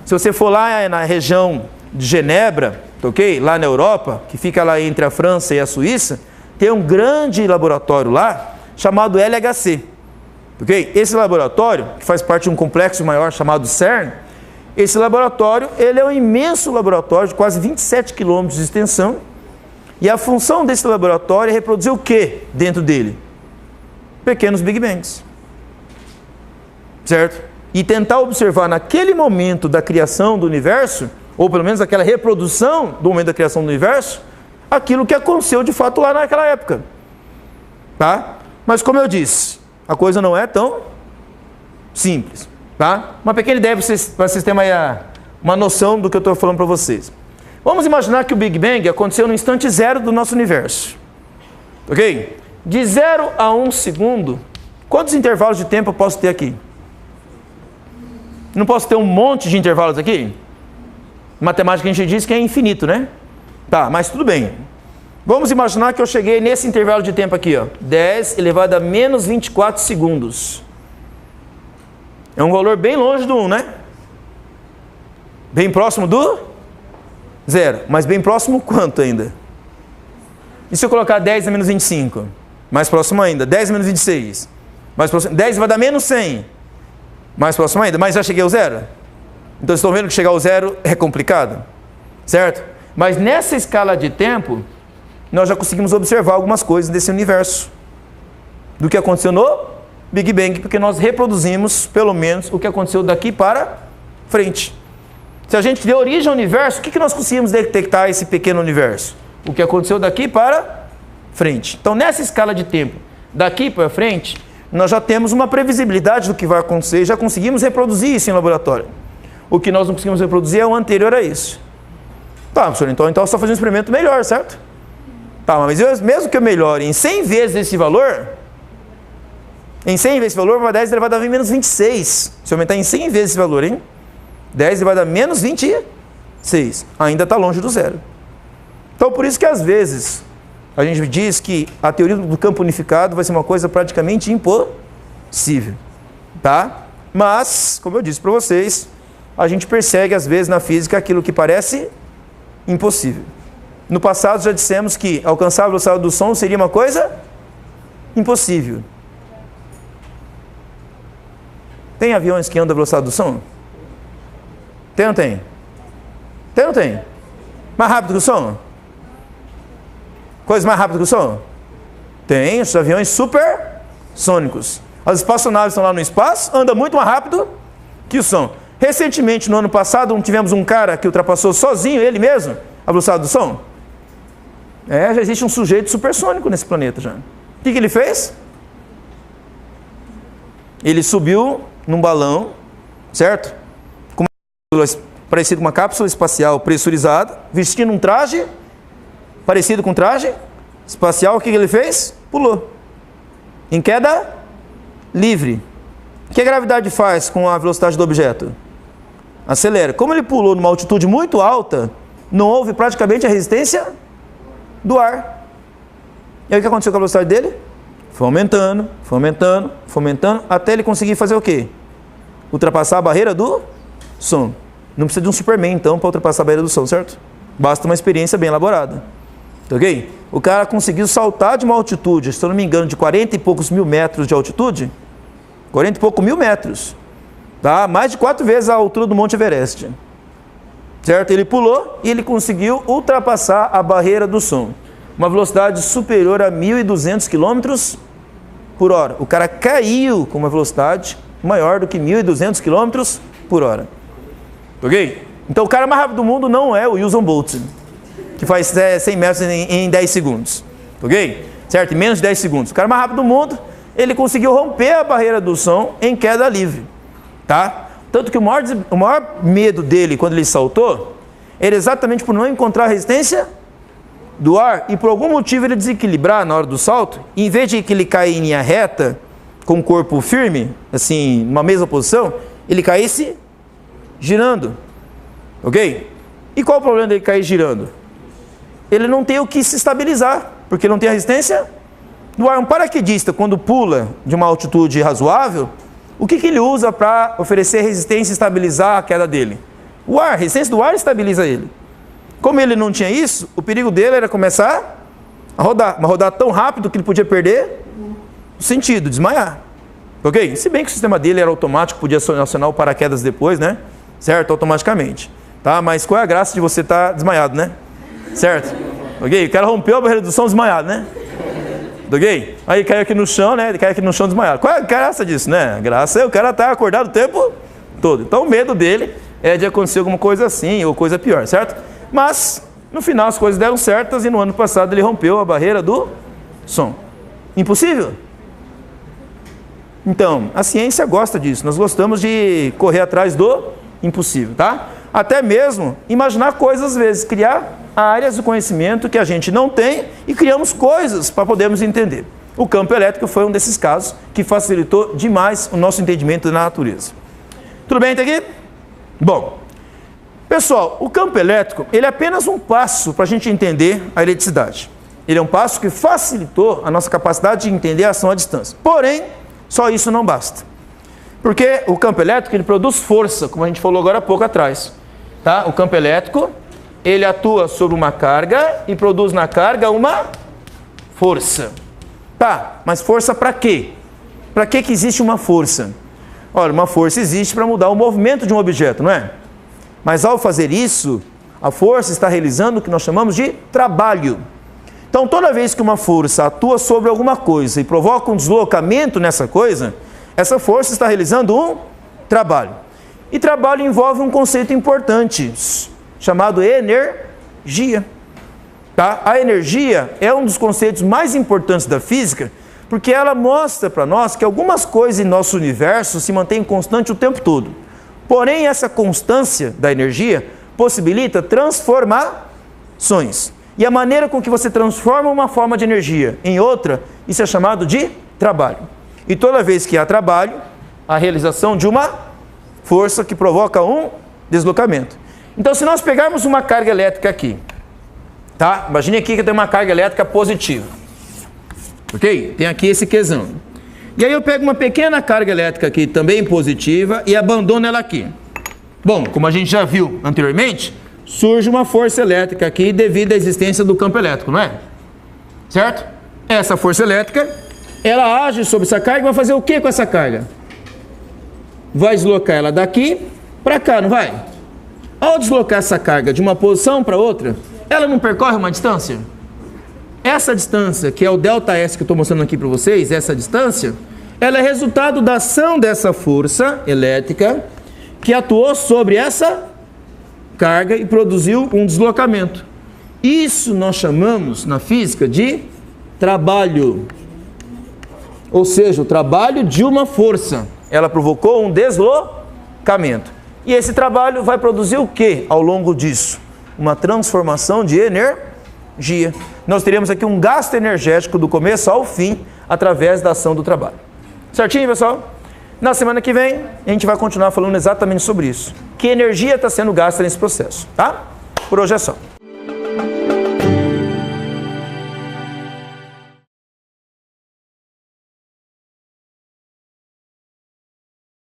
Se você for lá na região de Genebra, ok? Lá na Europa, que fica lá entre a França e a Suíça, tem um grande laboratório lá chamado LHC. Ok? Esse laboratório, que faz parte de um complexo maior chamado CERN, esse laboratório ele é um imenso laboratório de quase 27 quilômetros de extensão. E a função desse laboratório é reproduzir o que dentro dele? Pequenos Big Bangs. Certo? E tentar observar naquele momento da criação do universo, ou pelo menos aquela reprodução do momento da criação do universo, aquilo que aconteceu de fato lá naquela época. Tá? Mas como eu disse, a coisa não é tão simples. Tá? Uma pequena ideia para vocês terem uma noção do que eu estou falando para vocês. Vamos imaginar que o Big Bang aconteceu no instante zero do nosso universo. Ok? De 0 a 1 segundo, quantos intervalos de tempo eu posso ter aqui? Não posso ter um monte de intervalos aqui? Matemática a gente diz que é infinito, né? Tá, mas tudo bem. Vamos imaginar que eu cheguei nesse intervalo de tempo aqui, ó, 10 elevado a menos 24 segundos. É um valor bem longe do 1, né? Bem próximo do 0. Mas bem próximo quanto ainda? E se eu colocar 10 a menos 25? Mais próximo ainda. 10 a menos 26? Mais próximo. 10 vai dar menos 100? Mais próximo ainda. Mas já cheguei ao 0? Então vocês estão vendo que chegar ao 0 é complicado? Certo? Mas nessa escala de tempo, nós já conseguimos observar algumas coisas desse universo. Do que aconteceu no Big Bang, porque nós reproduzimos, pelo menos, o que aconteceu daqui para frente. Se a gente deu origem ao universo, o que nós conseguimos detectar esse pequeno universo? O que aconteceu daqui para frente. Então, nessa escala de tempo, daqui para frente, nós já temos uma previsibilidade do que vai acontecer, já conseguimos reproduzir isso em laboratório. O que nós não conseguimos reproduzir é o anterior a isso. Tá, professor, então eu estou fazendo um experimento melhor, certo? Tá, mas mesmo que eu melhore em 100 vezes esse valor, em 100 vezes esse valor, vai 10 elevado a menos 26. Se eu aumentar em 100 vezes esse valor, hein? 10 elevado a menos 26. Ainda está longe do 0. Então, por isso que às vezes a gente diz que a teoria do campo unificado vai ser uma coisa praticamente impossível. Tá? Mas, como eu disse para vocês, a gente persegue às vezes na física aquilo que parece impossível. No passado já dissemos que alcançar a velocidade do som seria uma coisa impossível. Tem aviões que andam à velocidade do som? Tem ou não tem? Tem ou não tem? Mais rápido que o som? Coisas mais rápidas que o som? Tem, os aviões supersônicos. As espaçonaves estão lá no espaço, andam muito mais rápido que o som. Recentemente, no ano passado, não tivemos um cara que ultrapassou sozinho, ele mesmo, a velocidade do som? Já existe um sujeito supersônico nesse planeta já. O que ele fez? Ele subiu num balão, certo? Parecido com uma cápsula espacial pressurizada, vestindo um traje parecido com um traje espacial. O que ele fez? Pulou. Em queda livre. O que a gravidade faz com a velocidade do objeto? Acelera. Como ele pulou numa altitude muito alta, não houve praticamente a resistência do ar. E aí o que aconteceu com a velocidade dele? Foi aumentando, foi aumentando, foi aumentando, até ele conseguir fazer o quê? Ultrapassar a barreira do som. Não precisa de um Superman, então, para ultrapassar a barreira do som, certo? Basta uma experiência bem elaborada. Ok? O cara conseguiu saltar de uma altitude, se eu não me engano, de 40 e poucos mil metros de altitude. 40 e poucos mil metros. Tá? Mais de 4 vezes a altura do Monte Everest. Certo? Ele pulou e ele conseguiu ultrapassar a barreira do som. Uma velocidade superior a 1.200 km por hora. O cara caiu com uma velocidade maior do que 1.200 km por hora. Ok? Então o cara mais rápido do mundo não é o Usain Bolt, que faz 100 metros em 10 segundos. Ok? Certo? Em menos de 10 segundos. O cara mais rápido do mundo, ele conseguiu romper a barreira do som em queda livre. Tá? Tanto que o maior medo dele quando ele saltou era exatamente por não encontrar resistência do ar e por algum motivo ele desequilibrar na hora do salto, e em vez de que ele cair em linha reta, com o corpo firme, assim, numa mesma posição, ele caísse girando. Ok? E qual o problema dele cair girando? Ele não tem o que se estabilizar, porque não tem a resistência do ar. Um paraquedista, quando pula de uma altitude razoável, o que ele usa para oferecer resistência e estabilizar a queda dele? O ar, a resistência do ar estabiliza ele. Como ele não tinha isso, o perigo dele era começar a rodar, mas rodar tão rápido que ele podia perder o sentido, desmaiar. Ok? Se bem que o sistema dele era automático, podia acionar o paraquedas depois, né? Certo? Automaticamente. Tá? Mas qual é a graça de você estar desmaiado, né? Certo? Ok? O cara rompeu a barreira do som desmaiado, né? Ok? Aí caiu aqui no chão, né? Ele caiu aqui no chão desmaiado. Qual é a graça disso, né? A graça é o cara estar acordado o tempo todo. Então o medo dele é de acontecer alguma coisa assim ou coisa pior, certo? Mas no final as coisas deram certas e no ano passado ele rompeu a barreira do som. Impossível? Então, a ciência gosta disso. Nós gostamos de correr atrás do impossível, tá? Até mesmo imaginar coisas às vezes, criar áreas do conhecimento que a gente não tem e criamos coisas para podermos entender. O campo elétrico foi um desses casos que facilitou demais o nosso entendimento da natureza. Tudo bem até aqui? Bom, pessoal, o campo elétrico ele é apenas um passo para a gente entender a eletricidade. Ele é um passo que facilitou a nossa capacidade de entender a ação à distância. Porém, só isso não basta. Porque o campo elétrico ele produz força, como a gente falou agora há pouco atrás. Tá? O campo elétrico ele atua sobre uma carga e produz na carga uma força. Tá, mas força para quê? Para que existe uma força? Olha, uma força existe para mudar o movimento de um objeto, não é? Mas ao fazer isso, a força está realizando o que nós chamamos de trabalho. Então, toda vez que uma força atua sobre alguma coisa e provoca um deslocamento nessa coisa, essa força está realizando um trabalho. E trabalho envolve um conceito importante, chamado energia. Tá? A energia é um dos conceitos mais importantes da física, porque ela mostra para nós que algumas coisas em nosso universo se mantêm constantes o tempo todo. Porém, essa constância da energia possibilita transformações. E a maneira com que você transforma uma forma de energia em outra, isso é chamado de trabalho. E toda vez que há trabalho, a realização de uma força que provoca um deslocamento. Então, se nós pegarmos uma carga elétrica aqui, tá? Imagine aqui que tem uma carga elétrica positiva. Ok? Tem aqui esse Qzão. E aí eu pego uma pequena carga elétrica aqui, também positiva, e abandono ela aqui. Bom, como a gente já viu anteriormente, surge uma força elétrica aqui devido à existência do campo elétrico, não é? Certo? Essa força elétrica, ela age sobre essa carga e vai fazer o que com essa carga? Vai deslocar ela daqui para cá, não vai? Ao deslocar essa carga de uma posição para outra, ela não percorre uma distância? Essa distância, que é o ΔS que eu estou mostrando aqui para vocês, essa distância, ela é resultado da ação dessa força elétrica que atuou sobre essa carga e produziu um deslocamento. Isso nós chamamos na física de trabalho. Ou seja, o trabalho de uma força. Ela provocou um deslocamento. E esse trabalho vai produzir o que ao longo disso? Uma transformação de energia. Nós teremos aqui um gasto energético do começo ao fim através da ação do trabalho. Certinho, pessoal? Na semana que vem, a gente vai continuar falando exatamente sobre isso. Que energia está sendo gasta nesse processo, tá? Por hoje é só.